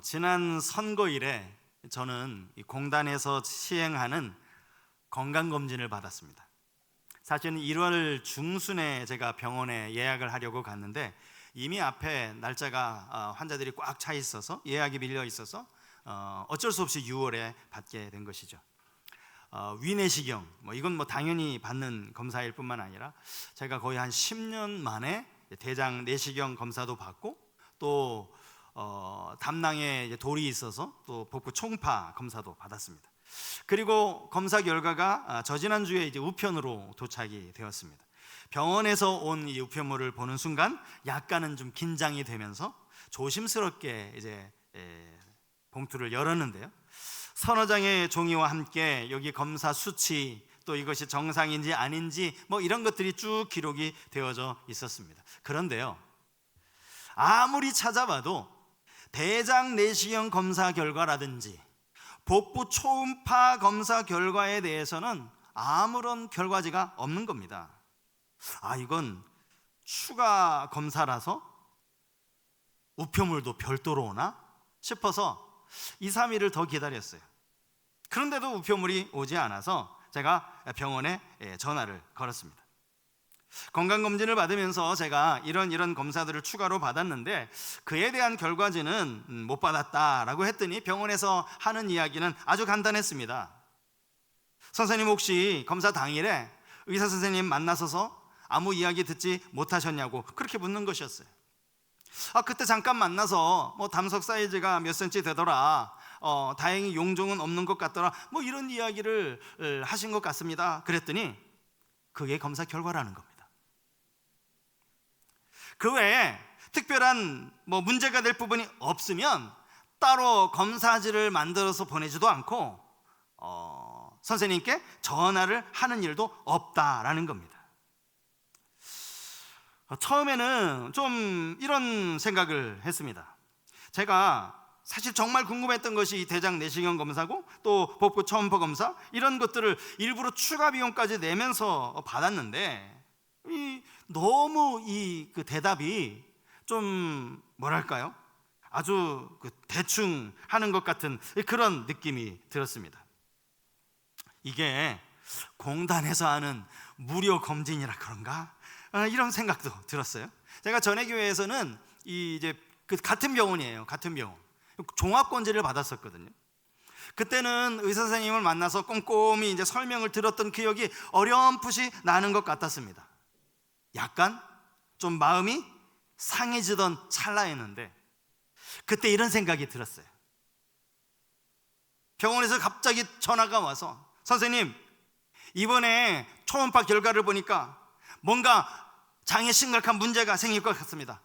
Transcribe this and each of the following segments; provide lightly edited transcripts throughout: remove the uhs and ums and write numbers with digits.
지난 선거일에 저는 이 공단에서 시행하는 건강검진을 받았습니다. 사실은 1월 중순에 제가 병원에 예약을 하려고 갔는데 이미 앞에 날짜가 환자들이 꽉 차 있어서 예약이 밀려 있어서 어쩔 수 없이 6월에 받게 된 것이죠. 위내시경, 이건 당연히 받는 검사일 뿐만 아니라 제가 거의 한 10년 만에 대장 내시경 검사도 받고 또 담낭에 돌이 있어서 또 복부 초음파 검사도 받았습니다. 그리고 검사 결과가 저지난주에 이제 우편으로 도착이 되었습니다. 병원에서 온 이 우편물을 보는 순간 약간은 좀 긴장이 되면서 조심스럽게 이제 봉투를 열었는데요. 서너 장의 종이와 함께 여기 검사 수치, 또 이것이 정상인지 아닌지 이런 것들이 쭉 기록이 되어져 있었습니다. 그런데요, 아무리 찾아봐도 대장 내시경 검사 결과라든지 복부 초음파 검사 결과에 대해서는 아무런 결과지가 없는 겁니다. 이건 추가 검사라서 우편물도 별도로 오나 싶어서 2, 3일을 더 기다렸어요. 그런데도 우편물이 오지 않아서 제가 병원에 전화를 걸었습니다. 건강검진을 받으면서 제가 이런 검사들을 추가로 받았는데 그에 대한 결과지는 못 받았다라고 했더니 병원에서 하는 이야기는 아주 간단했습니다. 선생님, 혹시 검사 당일에 의사 선생님 만나서서 아무 이야기 듣지 못하셨냐고 그렇게 묻는 것이었어요. 그때 잠깐 만나서 담석 사이즈가 몇 cm 되더라, 다행히 용종은 없는 것 같더라, 이런 이야기를 하신 것 같습니다. 그랬더니 그게 검사 결과라는 겁니다. 그 외에 특별한 문제가 될 부분이 없으면 따로 검사지를 만들어서 보내지도 않고 선생님께 전화를 하는 일도 없다라는 겁니다. 처음에는 좀 이런 생각을 했습니다. 제가 사실 정말 궁금했던 것이 이 대장 내시경 검사고 또 복부 초음파 검사, 이런 것들을 일부러 추가 비용까지 내면서 받았는데 너무 그 대답이 좀 뭐랄까요, 아주 대충 하는 것 같은 그런 느낌이 들었습니다. 이게 공단에서 하는 무료 검진이라 그런가? 이런 생각도 들었어요. 제가 전에 교회에서는 이제 같은 병원이에요. 같은 병원. 종합권지를 받았었거든요. 그때는 의사 선생님을 만나서 꼼꼼히 이제 설명을 들었던 기억이 어렴풋이 나는 것 같았습니다. 약간 좀 마음이 상해지던 찰나였는데 그때 이런 생각이 들었어요. 병원에서 갑자기 전화가 와서 선생님, 이번에 초음파 결과를 보니까 뭔가 장에 심각한 문제가 생길 것 같습니다.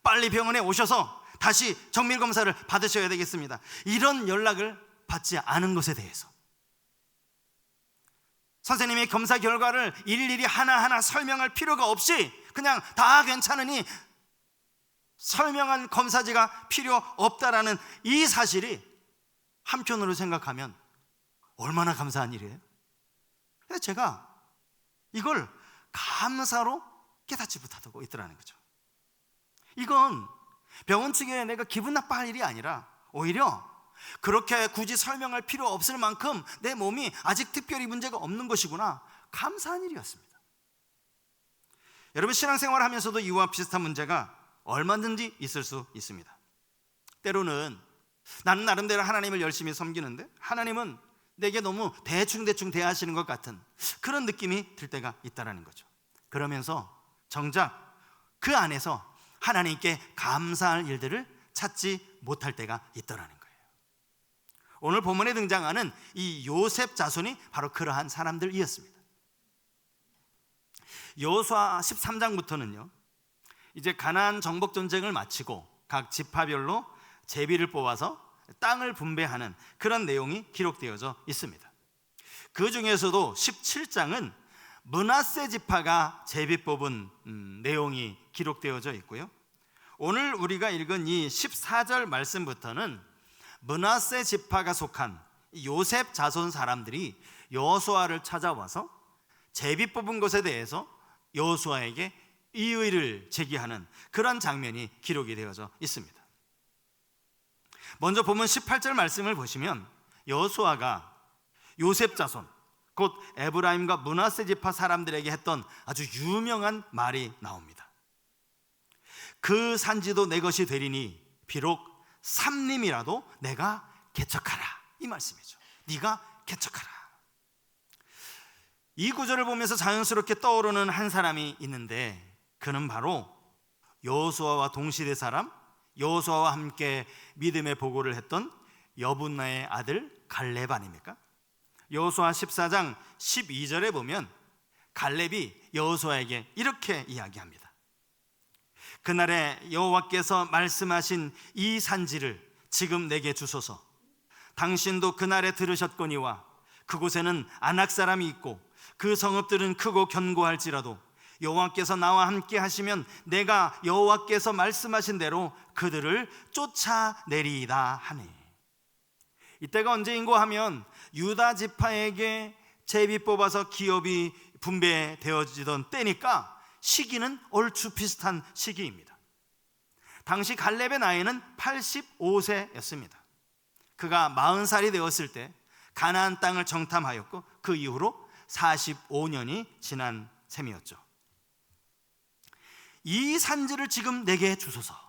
빨리 병원에 오셔서 다시 정밀 검사를 받으셔야 되겠습니다. 이런 연락을 받지 않은 것에 대해서 선생님의 검사 결과를 일일이 하나하나 설명할 필요가 없이 그냥 다 괜찮으니 설명한 검사지가 필요 없다라는 이 사실이 한편으로 생각하면 얼마나 감사한 일이에요. 근데 제가 이걸 감사로 깨닫지 못하고 있더라는 거죠. 이건 병원 측에 내가 기분 나빠할 일이 아니라 오히려 그렇게 굳이 설명할 필요 없을 만큼 내 몸이 아직 특별히 문제가 없는 것이구나, 감사한 일이었습니다. 여러분, 신앙생활을 하면서도 이와 비슷한 문제가 얼마든지 있을 수 있습니다. 때로는 나는 나름대로 하나님을 열심히 섬기는데 하나님은 내게 너무 대충 대하시는 것 같은 그런 느낌이 들 때가 있다는 거죠. 그러면서 정작 그 안에서 하나님께 감사할 일들을 찾지 못할 때가 있더라는 거예요. 오늘 본문에 등장하는 이 요셉 자손이 바로 그러한 사람들이었습니다. 여호수아 13장부터는요, 이제 가나안 정복 전쟁을 마치고 각 지파별로 제비를 뽑아서 땅을 분배하는 그런 내용이 기록되어져 있습니다. 그 중에서도 17장은 므낫세 지파가 제비 뽑은 내용이 기록되어져 있고요, 오늘 우리가 읽은 이 14절 말씀부터는 므낫세 지파가 속한 요셉 자손 사람들이 여호수아를 찾아와서 제비 뽑은 것에 대해서 여호수아에게 이의를 제기하는 그런 장면이 기록이 되어져 있습니다. 먼저 본문 18절 말씀을 보시면 여호수아가 요셉 자손 곧 에브라임과 므낫세 지파 사람들에게 했던 아주 유명한 말이 나옵니다. 그 산지도 내 것이 되리니 비록 삼림이라도 내가 개척하라, 이 말씀이죠. 네가 개척하라. 이 구절을 보면서 자연스럽게 떠오르는 한 사람이 있는데, 그는 바로 여호수아와 동시대 사람, 여호수아와 함께 믿음의 보고를 했던 여분나의 아들 갈렙 아닙니까? 여호수아 14장 12절에 보면 갈렙이 여호수아에게 이렇게 이야기합니다. 그날에 여호와께서 말씀하신 이 산지를 지금 내게 주소서. 당신도 그날에 들으셨거니와 그곳에는 아낙 사람이 있고 그 성읍들은 크고 견고할지라도 여호와께서 나와 함께 하시면 내가 여호와께서 말씀하신 대로 그들을 쫓아내리이다 하니. 이때가 언제인고 하면 유다 지파에게 제비 뽑아서 기업이 분배되어지던 때니까 시기는 얼추 비슷한 시기입니다. 당시 갈렙의 나이는 85세였습니다. 그가 40살이 되었을 때 가나안 땅을 정탐하였고 그 이후로 45년이 지난 셈이었죠. 이 산지를 지금 내게 주소서.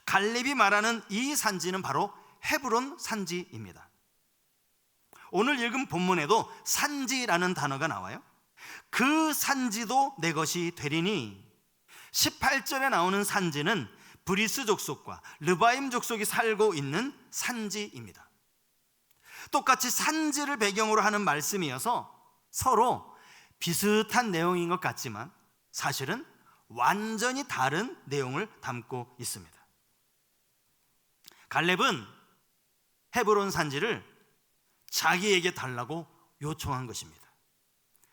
갈렙이 말하는 이 산지는 바로 헤브론 산지입니다. 오늘 읽은 본문에도 산지라는 단어가 나와요. 그 산지도 내 것이 되리니. 18절에 나오는 산지는 브리스 족속과 르바임 족속이 살고 있는 산지입니다. 똑같이 산지를 배경으로 하는 말씀이어서 서로 비슷한 내용인 것 같지만 사실은 완전히 다른 내용을 담고 있습니다. 갈렙은 헤브론 산지를 자기에게 달라고 요청한 것입니다.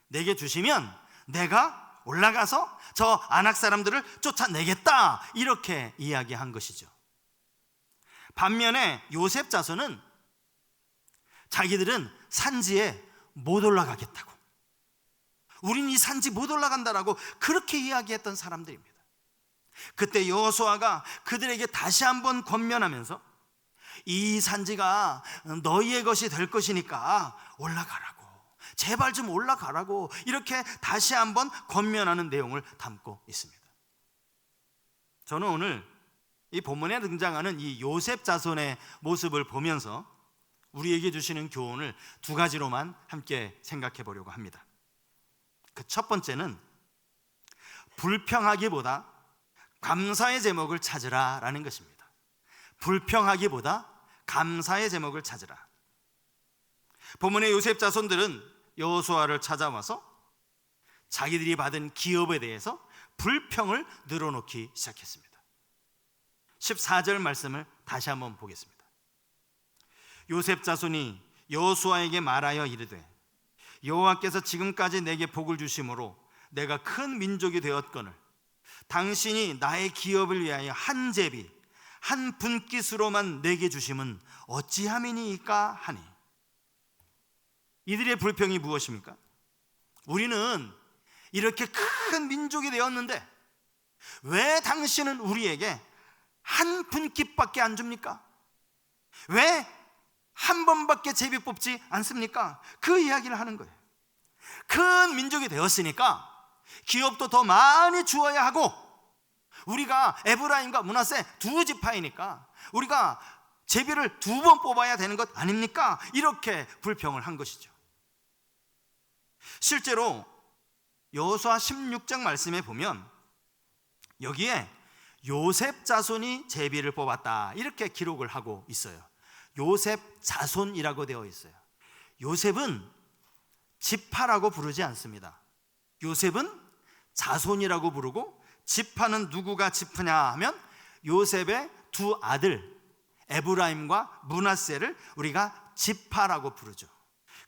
내게 주시면 내가 올라가서 저 아낙 사람들을 쫓아내겠다, 이렇게 이야기한 것이죠. 반면에 요셉 자손은 자기들은 산지에 못 올라가겠다고, 우린 이 산지 못 올라간다라고 그렇게 이야기했던 사람들입니다. 그때 여호수아가 그들에게 다시 한번 권면하면서 이 산지가 너희의 것이 될 것이니까 올라가라고, 제발 좀 올라가라고, 이렇게 다시 한번 권면하는 내용을 담고 있습니다. 저는 오늘 이 본문에 등장하는 이 요셉 자손의 모습을 보면서 우리에게 주시는 교훈을 두 가지로만 함께 생각해 보려고 합니다. 그 첫 번째는 불평하기보다 감사의 제목을 찾으라라는 것입니다. 불평하기보다 감사의 제목을 찾으라. 본문의 요셉 자손들은 여호수아를 찾아와서 자기들이 받은 기업에 대해서 불평을 늘어놓기 시작했습니다. 14절 말씀을 다시 한번 보겠습니다. 요셉 자손이 여호수아에게 말하여 이르되 여호와께서 지금까지 내게 복을 주심으로 내가 큰 민족이 되었거늘 당신이 나의 기업을 위하여 한 제비 한 분깃으로만 내게 주심은 어찌함이니까 하니. 이들의 불평이 무엇입니까? 우리는 이렇게 큰 민족이 되었는데 왜 당신은 우리에게 한 분깃밖에 안 줍니까? 왜 한 번밖에 제비 뽑지 않습니까? 그 이야기를 하는 거예요. 큰 민족이 되었으니까 기업도 더 많이 주어야 하고, 우리가 에브라임과 므낫세 두 지파이니까 우리가 제비를 2번 뽑아야 되는 것 아닙니까? 이렇게 불평을 한 것이죠. 실제로 여호수아 16장 말씀에 보면 여기에 요셉 자손이 제비를 뽑았다, 이렇게 기록을 하고 있어요. 요셉 자손이라고 되어 있어요. 요셉은 지파라고 부르지 않습니다. 요셉은 자손이라고 부르고, 지파는 누구가 지파냐 하면 요셉의 두 아들 에브라임과 므낫세를 우리가 지파라고 부르죠.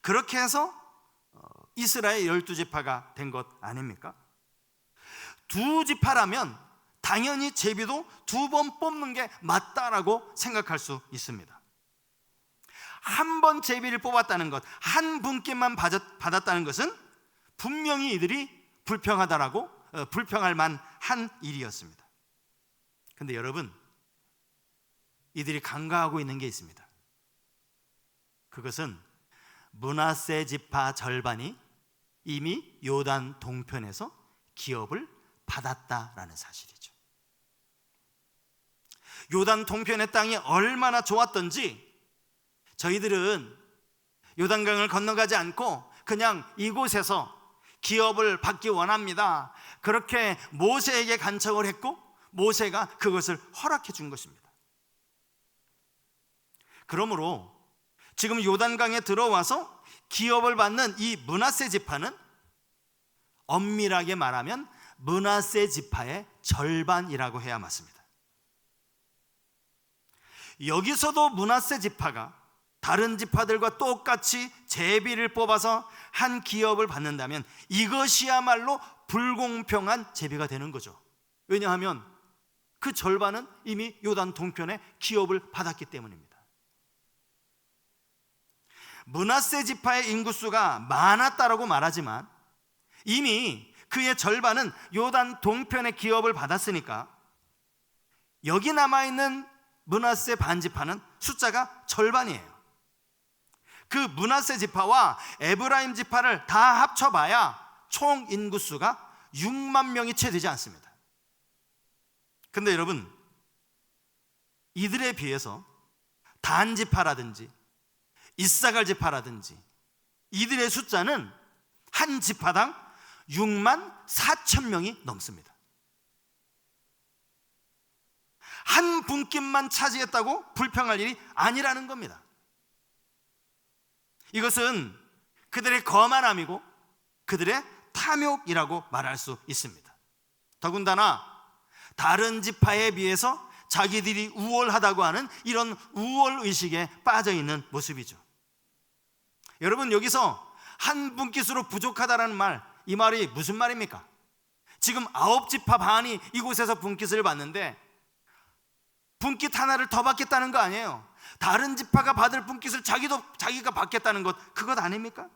그렇게 해서 이스라엘 12지파가 된 것 아닙니까? 두 지파라면 당연히 제비도 2번 뽑는 게 맞다라고 생각할 수 있습니다. 한 번 제비를 뽑았다는 것, 한 분께만 받았다는 것은 분명히 이들이 불평하다라고 불평할 만한 일이었습니다. 그런데 여러분, 이들이 간과하고 있는 게 있습니다. 그것은 므낫세 지파 절반이 이미 요단 동편에서 기업을 받았다라는 사실이죠. 요단 동편의 땅이 얼마나 좋았던지 저희들은 요단강을 건너가지 않고 그냥 이곳에서 기업을 받기 원합니다. 그렇게 모세에게 간청을 했고 모세가 그것을 허락해 준 것입니다. 그러므로 지금 요단강에 들어와서 기업을 받는 이 므낫세 지파는 엄밀하게 말하면 므낫세 지파의 절반이라고 해야 맞습니다. 여기서도 므낫세 지파가 다른 지파들과 똑같이 제비를 뽑아서 한 기업을 받는다면 이것이야말로 불공평한 제비가 되는 거죠. 왜냐하면 그 절반은 이미 요단 동편에 기업을 받았기 때문입니다. 므낫세 지파의 인구수가 많았다라고 말하지만 이미 그의 절반은 요단 동편에 기업을 받았으니까 여기 남아있는 므낫세 반지파는 숫자가 절반이에요. 그 므낫세 지파와 에브라임 지파를 다 합쳐봐야 총 인구수가 6만 명이 채 되지 않습니다. 근데 여러분, 이들에 비해서 단 지파라든지 이사갈 지파라든지 이들의 숫자는 한 지파당 6만 4천 명이 넘습니다. 한 분깃만 차지했다고 불평할 일이 아니라는 겁니다. 이것은 그들의 거만함이고 그들의 탐욕이라고 말할 수 있습니다. 더군다나 다른 지파에 비해서 자기들이 우월하다고 하는 이런 우월의식에 빠져있는 모습이죠. 여러분, 여기서 한 분깃으로 부족하다는 말, 이 말이 무슨 말입니까? 지금 9지파 반이 이곳에서 분깃을 받는데 분깃 하나를 더 받겠다는 거 아니에요. 다른 지파가 받을 분깃을 자기가 받겠다는 것, 그것 아닙니까?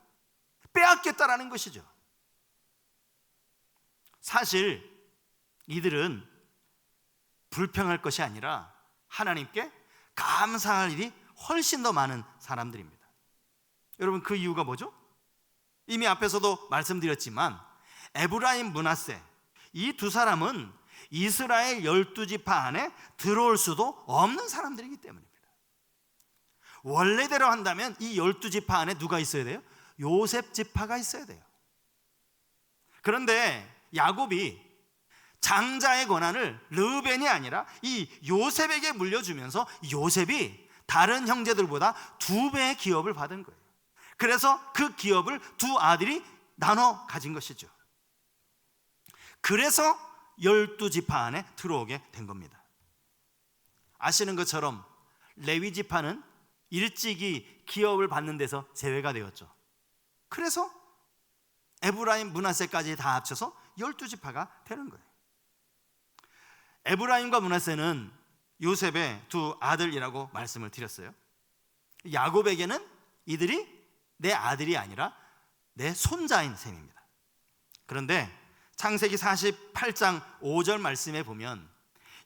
빼앗겠다라는 것이죠. 사실 이들은 불평할 것이 아니라 하나님께 감사할 일이 훨씬 더 많은 사람들입니다. 여러분, 그 이유가 뭐죠? 이미 앞에서도 말씀드렸지만 에브라임, 므낫세, 이 두 사람은 이스라엘 12지파 안에 들어올 수도 없는 사람들이기 때문입니다. 원래대로 한다면 이 12지파 안에 누가 있어야 돼요? 요셉 지파가 있어야 돼요. 그런데 야곱이 장자의 권한을 르벤이 아니라 이 요셉에게 물려주면서 요셉이 다른 형제들보다 2배의 기업을 받은 거예요. 그래서 그 기업을 두 아들이 나눠 가진 것이죠. 그래서 12지파 안에 들어오게 된 겁니다. 아시는 것처럼 레위 지파는 일찍이 기업을 받는 데서 제외가 되었죠. 그래서 에브라임, 므낫세까지 다 합쳐서 12지파가 되는 거예요. 에브라임과 므낫세는 요셉의 두 아들이라고 말씀을 드렸어요. 야곱에게는 이들이 내 아들이 아니라 내 손자인 셈입니다. 그런데 창세기 48장 5절 말씀에 보면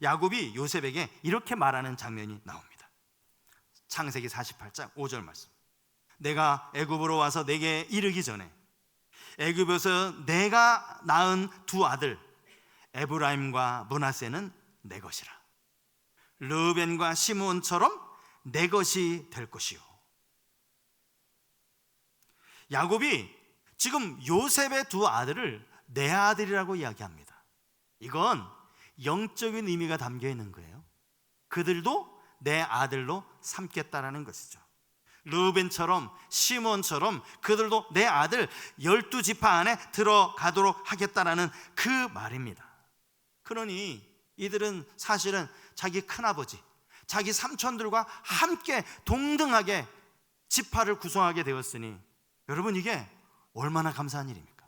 야곱이 요셉에게 이렇게 말하는 장면이 나옵니다. 창세기 48장 5절 말씀. 내가 애굽으로 와서 내게 이르기 전에 애굽에서 내가 낳은 두 아들 에브라임과 므낫세는 내 것이라. 르벤과 시므온처럼 내 것이 될 것이요. 야곱이 지금 요셉의 두 아들을 내 아들이라고 이야기합니다. 이건 영적인 의미가 담겨 있는 거예요. 그들도 내 아들로 삼겠다라는 것이죠. 르벤처럼 시므온처럼 그들도 내 아들 12지파 안에 들어가도록 하겠다라는 그 말입니다. 그러니 이들은 사실은 자기 큰아버지, 자기 삼촌들과 함께 동등하게 지파를 구성하게 되었으니 여러분, 이게 얼마나 감사한 일입니까?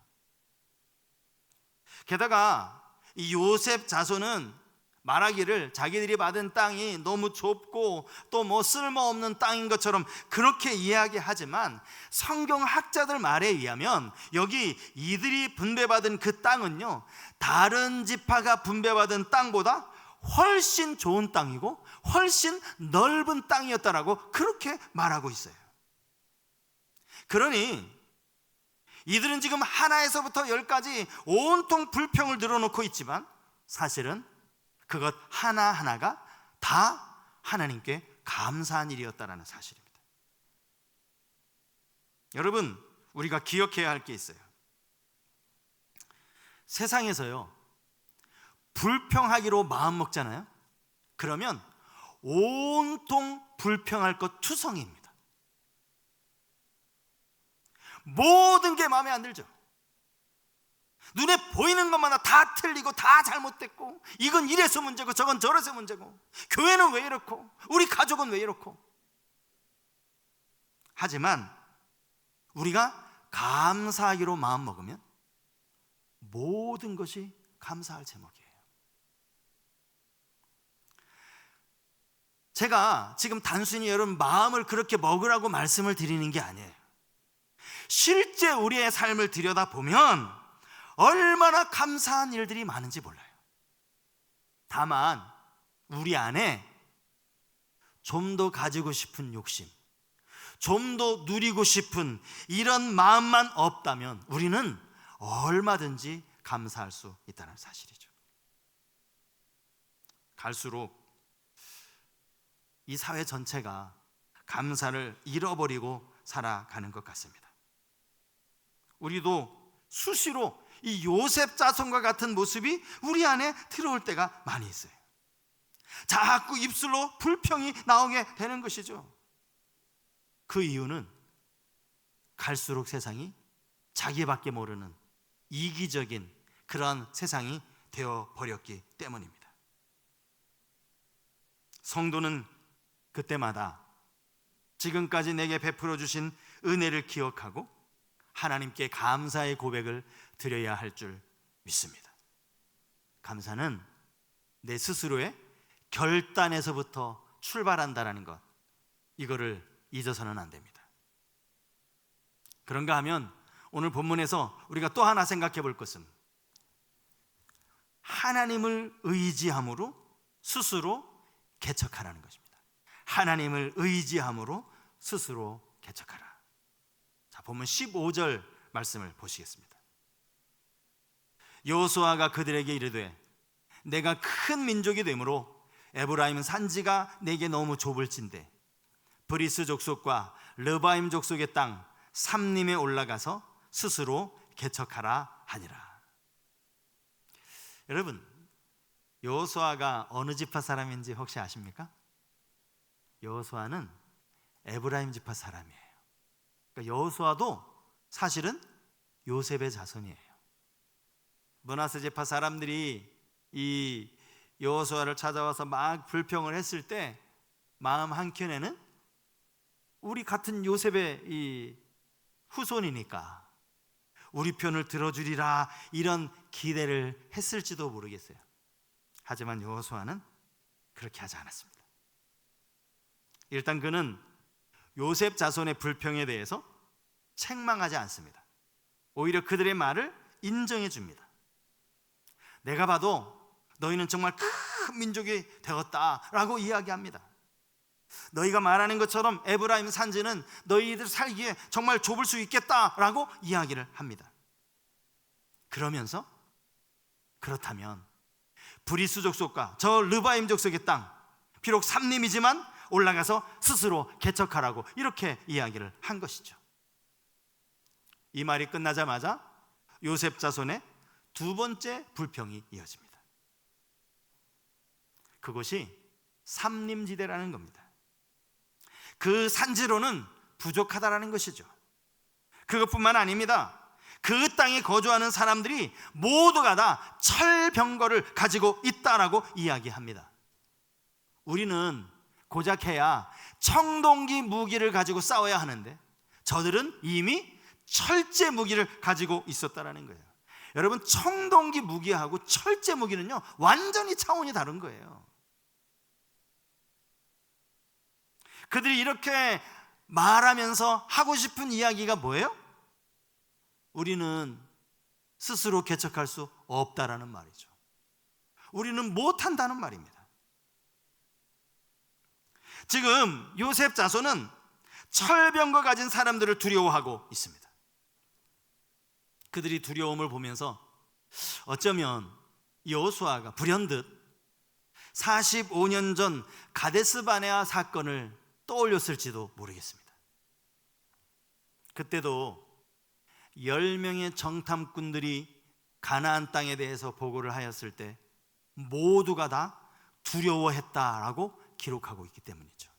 게다가 이 요셉 자손은 말하기를 자기들이 받은 땅이 너무 좁고 또 뭐 쓸모없는 땅인 것처럼 그렇게 이야기하지만 성경학자들 말에 의하면 여기 이들이 분배받은 그 땅은요, 다른 지파가 분배받은 땅보다 훨씬 좋은 땅이고 훨씬 넓은 땅이었다라고 그렇게 말하고 있어요. 그러니 이들은 지금 하나에서부터 10까지 온통 불평을 늘어놓고 있지만 사실은 그것 하나하나가 다 하나님께 감사한 일이었다라는 사실입니다. 여러분, 우리가 기억해야 할 게 있어요. 세상에서요, 불평하기로 마음 먹잖아요. 그러면 온통 불평할 것 투성이입니다. 모든 게 마음에 안 들죠. 눈에 보이는 것마다 다 틀리고 다 잘못됐고, 이건 이래서 문제고 저건 저래서 문제고, 교회는 왜 이렇고 우리 가족은 왜 이렇고. 하지만 우리가 감사하기로 마음 먹으면 모든 것이 감사할 제목이에요. 제가 지금 단순히 여러분 마음을 그렇게 먹으라고 말씀을 드리는 게 아니에요. 실제 우리의 삶을 들여다보면 얼마나 감사한 일들이 많은지 몰라요. 다만 우리 안에 좀 더 가지고 싶은 욕심, 좀 더 누리고 싶은 이런 마음만 없다면 우리는 얼마든지 감사할 수 있다는 사실이죠. 갈수록 이 사회 전체가 감사를 잃어버리고 살아가는 것 같습니다. 우리도 수시로 이 요셉 자손과 같은 모습이 우리 안에 들어올 때가 많이 있어요. 자꾸 입술로 불평이 나오게 되는 것이죠. 그 이유는 갈수록 세상이 자기밖에 모르는 이기적인 그런 세상이 되어버렸기 때문입니다. 성도는 그때마다 지금까지 내게 베풀어 주신 은혜를 기억하고 하나님께 감사의 고백을 드려야 할 줄 믿습니다. 감사는 내 스스로의 결단에서부터 출발한다는 것, 이거를 잊어서는 안 됩니다. 그런가 하면 오늘 본문에서 우리가 또 하나 생각해 볼 것은 하나님을 의지함으로 스스로 개척하라는 것입니다. 하나님을 의지함으로 스스로 개척하라. 자, 본문 15절 말씀을 보시겠습니다. 여호수아가 그들에게 이르되 내가 큰 민족이 되므로 에브라임 산지가 내게 너무 좁을진대 브리스 족속과 르바임 족속의 땅 삼림에 올라가서 스스로 개척하라 하니라. 여러분, 여호수아가 어느 지파 사람인지 혹시 아십니까? 여호수아는 에브라임 지파 사람이에요. 그러니까 여호수아도 사실은 요셉의 자손이에요. 므낫세 지파 사람들이 이 여호수아를 찾아와서 막 불평을 했을 때 마음 한켠에는 우리 같은 요셉의 이 후손이니까 우리 편을 들어주리라 이런 기대를 했을지도 모르겠어요. 하지만 여호수아는 그렇게 하지 않았습니다. 일단 그는 요셉 자손의 불평에 대해서 책망하지 않습니다. 오히려 그들의 말을 인정해 줍니다. 내가 봐도 너희는 정말 큰 민족이 되었다라고 이야기합니다. 너희가 말하는 것처럼 에브라임 산지는 너희들 살기에 정말 좁을 수 있겠다라고 이야기를 합니다. 그러면서 그렇다면 브리스 족속과 저 르바임 족속의 땅, 비록 삼림이지만 올라가서 스스로 개척하라고 이렇게 이야기를 한 것이죠. 이 말이 끝나자마자 요셉 자손의 두 번째 불평이 이어집니다. 그것이 삼림지대라는 겁니다. 그 산지로는 부족하다라는 것이죠. 그것뿐만 아닙니다. 그 땅에 거주하는 사람들이 모두가 다 철병거를 가지고 있다라고 이야기합니다. 우리는 고작해야 청동기 무기를 가지고 싸워야 하는데 저들은 이미 철제 무기를 가지고 있었다라는 거예요. 여러분, 청동기 무기하고 철제 무기는요 완전히 차원이 다른 거예요. 그들이 이렇게 말하면서 하고 싶은 이야기가 뭐예요? 우리는 스스로 개척할 수 없다라는 말이죠. 우리는 못한다는 말입니다. 지금 요셉 자손은 철병거 가진 사람들을 두려워하고 있습니다. 그들이 두려움을 보면서 어쩌면 여호수아가 불현듯 45년 전 가데스 바네아 사건을 떠올렸을지도 모르겠습니다. 그때도 10명의 정탐꾼들이 가나안 땅에 대해서 보고를 하였을 때 모두가 다 두려워했다라고 기록하고 있기 때문이죠.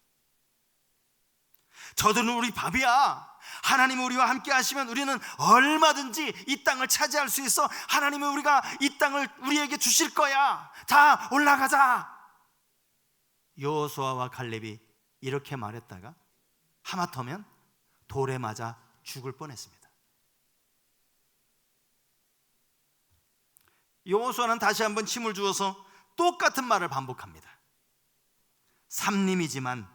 저들은 우리 밥이야. 하나님이 우리와 함께 하시면 우리는 얼마든지 이 땅을 차지할 수 있어. 하나님이 우리가 이 땅을 우리에게 주실 거야. 자, 올라가자. 여호수아와 갈렙이 이렇게 말했다가 하마터면 돌에 맞아 죽을 뻔했습니다. 여호수아는 다시 한번 힘을 주어서 똑같은 말을 반복합니다. 삼림이지만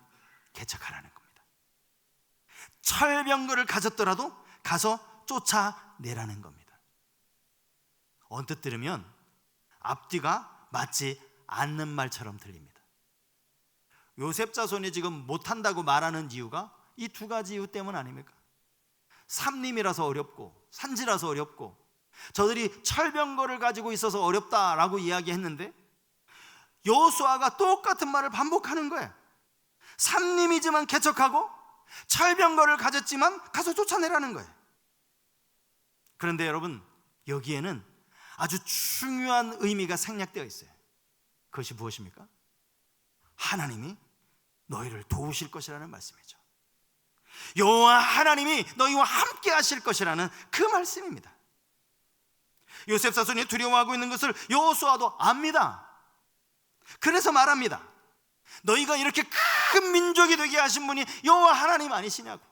개척하라는 겁니다. 철병거를 가졌더라도 가서 쫓아내라는 겁니다. 언뜻 들으면 앞뒤가 맞지 않는 말처럼 들립니다. 요셉 자손이 지금 못한다고 말하는 이유가 이 두 가지 이유 때문 아닙니까? 삼림이라서 어렵고 산지라서 어렵고 저들이 철병거를 가지고 있어서 어렵다라고 이야기했는데 여호수아가 똑같은 말을 반복하는 거예요. 삼림이지만 개척하고 철병거를 가졌지만 가서 쫓아내라는 거예요. 그런데 여러분, 여기에는 아주 중요한 의미가 생략되어 있어요. 그것이 무엇입니까? 하나님이 너희를 도우실 것이라는 말씀이죠. 여호와 하나님이 너희와 함께 하실 것이라는 그 말씀입니다. 요셉 자손이 두려워하고 있는 것을 여호수아도 압니다. 그래서 말합니다. 너희가 이렇게 큰 민족이 되게 하신 분이 여호와 하나님 아니시냐고.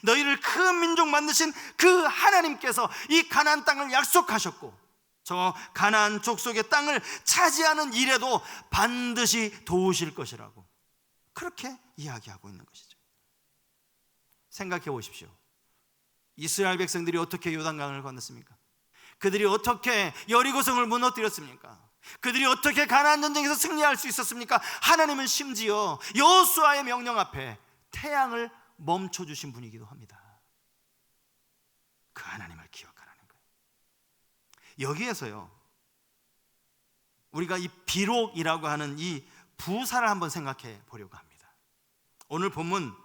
너희를 큰 민족 만드신 그 하나님께서 이 가나안 땅을 약속하셨고 저 가나안 족속의 땅을 차지하는 일에도 반드시 도우실 것이라고 그렇게 이야기하고 있는 것이죠. 생각해 보십시오. 이스라엘 백성들이 어떻게 요단강을 건넜습니까? 그들이 어떻게 여리고성을 무너뜨렸습니까? 그들이 어떻게 가나안 전쟁에서 승리할 수 있었습니까? 하나님은 심지어 여호수아의 명령 앞에 태양을 멈춰주신 분이기도 합니다. 그 하나님을 기억하라는 거예요. 여기에서요, 우리가 이 비록이라고 하는 이 부사를 한번 생각해 보려고 합니다. 오늘 본문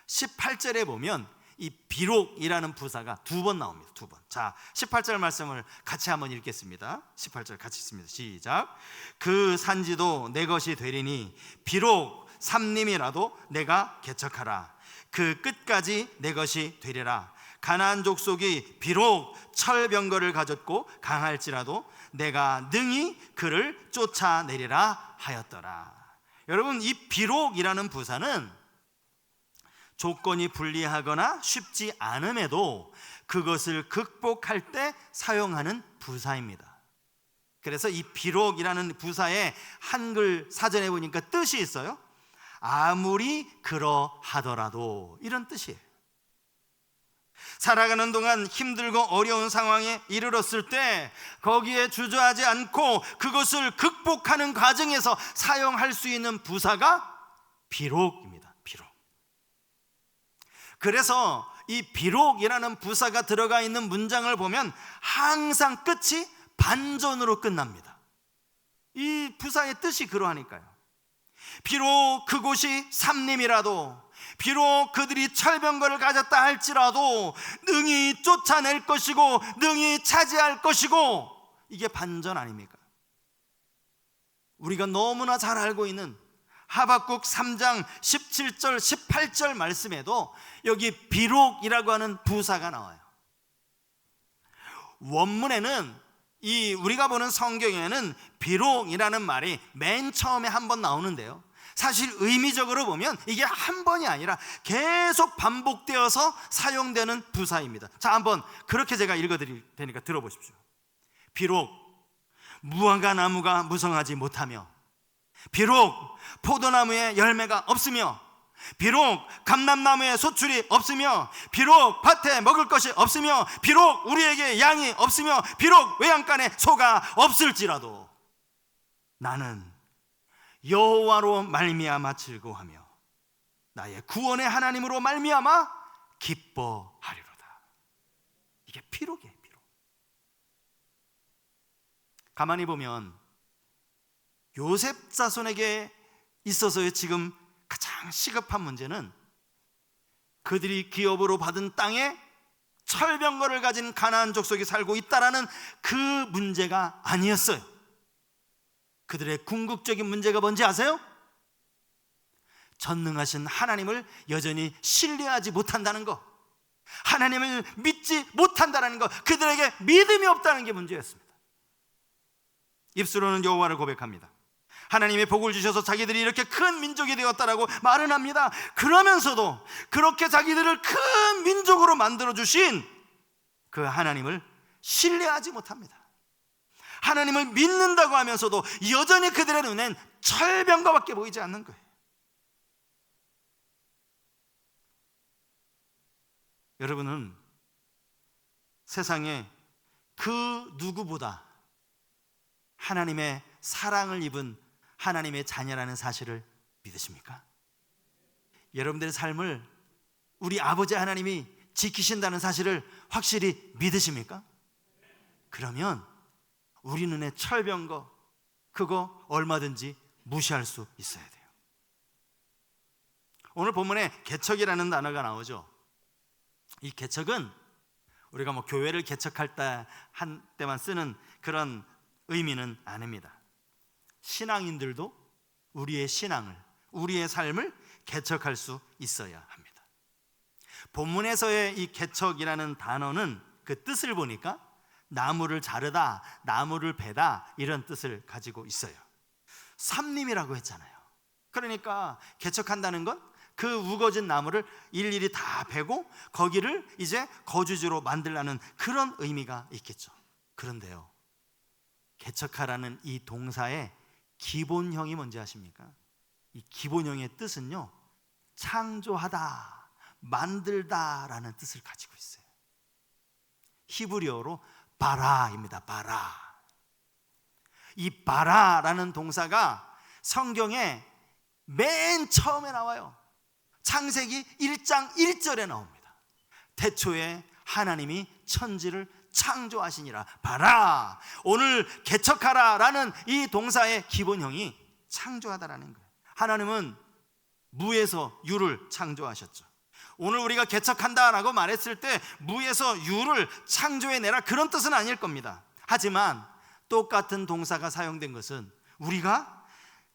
18절에 보면 이 비록이라는 부사가 두 번 나옵니다. 두 번. 자, 18절 말씀을 같이 한번 읽겠습니다. 18절 같이 읽습니다. 시작. 그 산지도 내 것이 되리니 비록 삼림이라도 내가 개척하라. 그 끝까지 내 것이 되리라. 가나안 족속이 비록 철병거를 가졌고 강할지라도 내가 능히 그를 쫓아내리라 하였더라. 여러분, 이 비록이라는 부사는 조건이 불리하거나 쉽지 않음에도 그것을 극복할 때 사용하는 부사입니다. 그래서 이 비록이라는 부사의 한글 사전에 보니까 뜻이 있어요. 아무리 그러하더라도, 이런 뜻이에요. 살아가는 동안 힘들고 어려운 상황에 이르렀을 때 거기에 주저하지 않고 그것을 극복하는 과정에서 사용할 수 있는 부사가 비록입니다. 비록. 그래서 이 비록이라는 부사가 들어가 있는 문장을 보면 항상 끝이 반전으로 끝납니다. 이 부사의 뜻이 그러하니까요. 비록 그곳이 삼림이라도, 비록 그들이 철병거를 가졌다 할지라도 능히 쫓아낼 것이고 능히 차지할 것이고, 이게 반전 아닙니까? 우리가 너무나 잘 알고 있는 하박국 3장 17절 18절 말씀에도 여기 비록이라고 하는 부사가 나와요. 원문에는 이 우리가 보는 성경에는 비록이라는 말이 맨 처음에 한 번 나오는데요, 사실 의미적으로 보면 이게 한 번이 아니라 계속 반복되어서 사용되는 부사입니다. 자, 한번 그렇게 제가 읽어드릴 테니까 들어보십시오. 비록 무화과 나무가 무성하지 못하며, 비록 포도나무에 열매가 없으며, 비록 감람나무에 소출이 없으며, 비록 밭에 먹을 것이 없으며, 비록 우리에게 양이 없으며, 비록 외양간에 소가 없을지라도 나는 여호와로 말미암아 즐거워하며 나의 구원의 하나님으로 말미암아 기뻐하리로다. 이게 피로기예요, 피로. 가만히 보면 요셉 자손에게 있어서의 지금 가장 시급한 문제는 그들이 기업으로 받은 땅에 철병거를 가진 가나안 족속이 살고 있다라는 그 문제가 아니었어요. 그들의 궁극적인 문제가 뭔지 아세요? 전능하신 하나님을 여전히 신뢰하지 못한다는 것, 하나님을 믿지 못한다는 것, 그들에게 믿음이 없다는 게 문제였습니다. 입술로는 여호와를 고백합니다. 하나님의 복을 주셔서 자기들이 이렇게 큰 민족이 되었다라고 말은 합니다. 그러면서도 그렇게 자기들을 큰 민족으로 만들어 주신 그 하나님을 신뢰하지 못합니다. 하나님을 믿는다고 하면서도 여전히 그들의 눈엔 철병거밖에 보이지 않는 거예요. 여러분은 세상에 그 누구보다 하나님의 사랑을 입은 하나님의 자녀라는 사실을 믿으십니까? 여러분들의 삶을 우리 아버지 하나님이 지키신다는 사실을 확실히 믿으십니까? 그러면 우리 눈에 철병거, 그거 얼마든지 무시할 수 있어야 돼요. 오늘 본문에 개척이라는 단어가 나오죠. 이 개척은 우리가 교회를 개척할 때만 쓰는 그런 의미는 아닙니다. 신앙인들도 우리의 신앙을, 우리의 삶을 개척할 수 있어야 합니다. 본문에서의 이 개척이라는 단어는 그 뜻을 보니까 나무를 자르다, 나무를 베다 이런 뜻을 가지고 있어요. 삽림이라고 했잖아요. 그러니까 개척한다는 건 그 우거진 나무를 일일이 다 베고 거기를 이제 거주지로 만들라는 그런 의미가 있겠죠. 그런데요, 개척하라는 이 동사의 기본형이 뭔지 아십니까? 이 기본형의 뜻은요, 창조하다, 만들다라는 뜻을 가지고 있어요. 히브리어로 바라입니다. 바라. 이 바라라는 동사가 성경에 맨 처음에 나와요. 창세기 1장 1절에 나옵니다. 태초에 하나님이 천지를 창조하시니라. 바라. 오늘 개척하라라는 이 동사의 기본형이 창조하다라는 거예요. 하나님은 무에서 유를 창조하셨죠. 오늘 우리가 개척한다라고 말했을 때 무에서 유를 창조해내라 그런 뜻은 아닐 겁니다. 하지만 똑같은 동사가 사용된 것은 우리가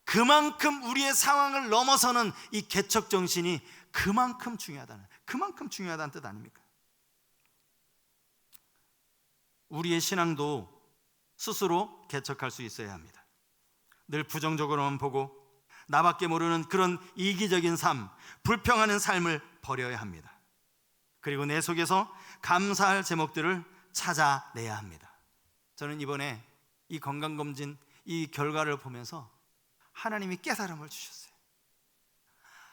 그만큼 우리의 상황을 넘어서는 이 개척 정신이 그만큼 중요하다는 뜻 아닙니까? 우리의 신앙도 스스로 개척할 수 있어야 합니다. 늘 부정적으로만 보고 나밖에 모르는 그런 이기적인 삶, 불평하는 삶을 버려야 합니다. 그리고 내 속에서 감사할 제목들을 찾아내야 합니다. 저는 이번에 이 건강검진 이 결과를 보면서 하나님이 깨달음을 주셨어요.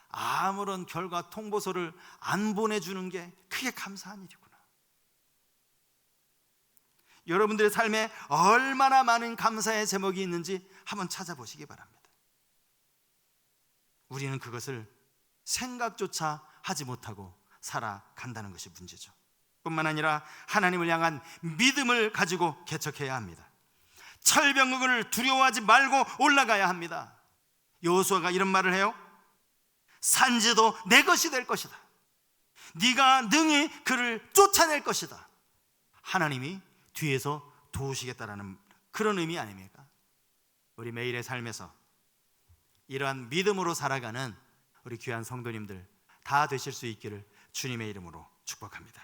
아무런 결과 통보서를 안 보내주는 게 크게 감사한 일이구나. 여러분들의 삶에 얼마나 많은 감사의 제목이 있는지 한번 찾아보시기 바랍니다. 우리는 그것을 생각조차 하지 못하고 살아간다는 것이 문제죠. 뿐만 아니라 하나님을 향한 믿음을 가지고 개척해야 합니다. 철병거를 두려워하지 말고 올라가야 합니다. 여호수아가 이런 말을 해요. 산지도 내 것이 될 것이다. 네가 능히 그를 쫓아낼 것이다. 하나님이 뒤에서 도우시겠다라는 그런 의미 아닙니까? 우리 매일의 삶에서 이러한 믿음으로 살아가는 우리 귀한 성도님들 다 되실 수 있기를 주님의 이름으로 축복합니다.